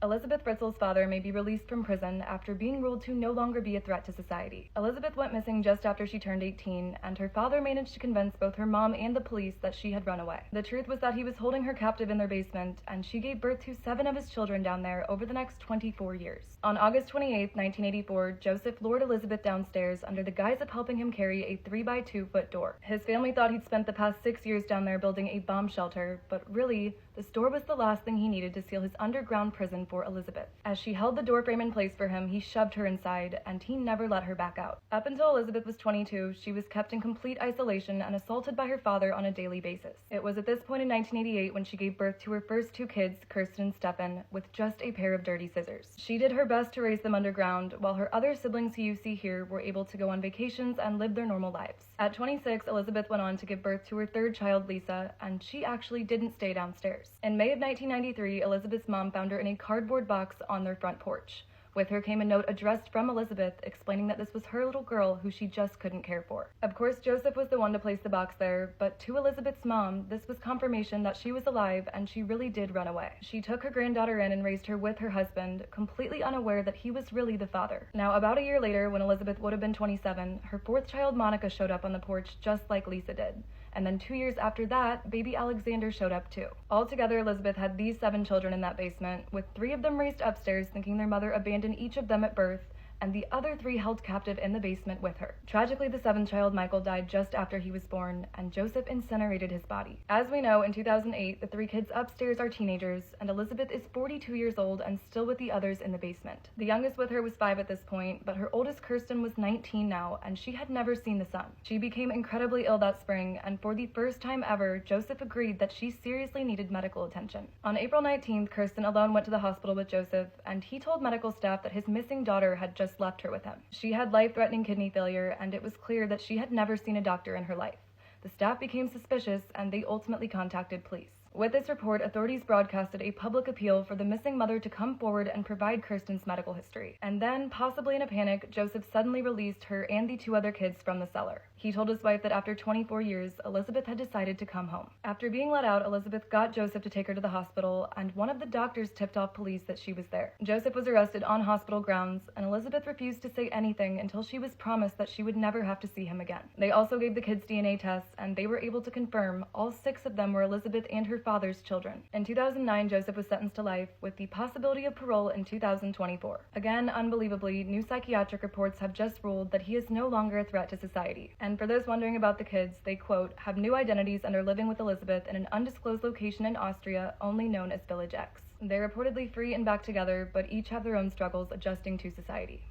Elizabeth Fritzl's father may be released from prison after being ruled to no longer be a threat to society. Elizabeth went missing just after she turned 18, and her father managed to convince both her mom and the police that she had run away. The truth was that he was holding her captive in their basement, and she gave birth to 7 of his children down there over the next 24 years. On August 28, 1984, Joseph lured Elizabeth downstairs under the guise of helping him carry a 3-by-2-foot door. His family thought he'd spent the past 6 years down there building a bomb shelter, but really, this door was the last thing he needed to seal his underground prison for Elizabeth. As she held the doorframe in place for him, he shoved her inside, and he never let her back out. Up until Elizabeth was 22, she was kept in complete isolation and assaulted by her father on a daily basis. It was at this point in 1988 when she gave birth to her first 2 kids, Kirsten and Stefan, with just a pair of dirty scissors. She did her best to raise them underground, while her other siblings who you see here were able to go on vacations and live their normal lives. At 26, Elizabeth went on to give birth to her 3rd child, Lisa, and she actually didn't stay downstairs. In May of 1993, Elizabeth's mom found her in a cardboard box on their front porch. With her came a note addressed from Elizabeth explaining that this was her little girl who she just couldn't care for. Of course, Joseph was the one to place the box there, but to Elizabeth's mom, this was confirmation that she was alive and she really did run away. She took her granddaughter in and raised her with her husband, completely unaware that he was really the father. Now, about a year later, when Elizabeth would have been 27, her 4th child, Monica, showed up on the porch just like Lisa did. And then 2 years after that, baby Alexander showed up too. Altogether, Elizabeth had these 7 children in that basement, with 3 of them raised upstairs thinking their mother abandoned each of them at birth, and the other 3 held captive in the basement with her. Tragically, the 7th child, Michael, died just after he was born, and Joseph incinerated his body. As we know, in 2008, the 3 kids upstairs are teenagers, and Elizabeth is 42 years old and still with the others in the basement. The youngest with her was 5 at this point, but her oldest, Kirsten, was 19 now, and she had never seen the sun. She became incredibly ill that spring, and for the first time ever, Joseph agreed that she seriously needed medical attention. On April 19th, Kirsten alone went to the hospital with Joseph, and he told medical staff that his missing daughter had just left her with him. She had life-threatening kidney failure, and it was clear that she had never seen a doctor in her life. The staff became suspicious, and they ultimately contacted police. With this report, authorities broadcasted a public appeal for the missing mother to come forward and provide Kirsten's medical history. And then, possibly in a panic, Joseph suddenly released her and the 2 other kids from the cellar. He told his wife that after 24 years, Elizabeth had decided to come home. After being let out, Elizabeth got Joseph to take her to the hospital, and one of the doctors tipped off police that she was there. Joseph was arrested on hospital grounds, and Elizabeth refused to say anything until she was promised that she would never have to see him again. They also gave the kids DNA tests, and they were able to confirm all 6 of them were Elizabeth and her father's children. In 2009, Joseph was sentenced to life, with the possibility of parole in 2024. Again, unbelievably, new psychiatric reports have just ruled that he is no longer a threat to society. And for those wondering about the kids, they, quote, have new identities and are living with Elizabeth in an undisclosed location in Austria, only known as Village X. They're reportedly free and back together, but each have their own struggles adjusting to society.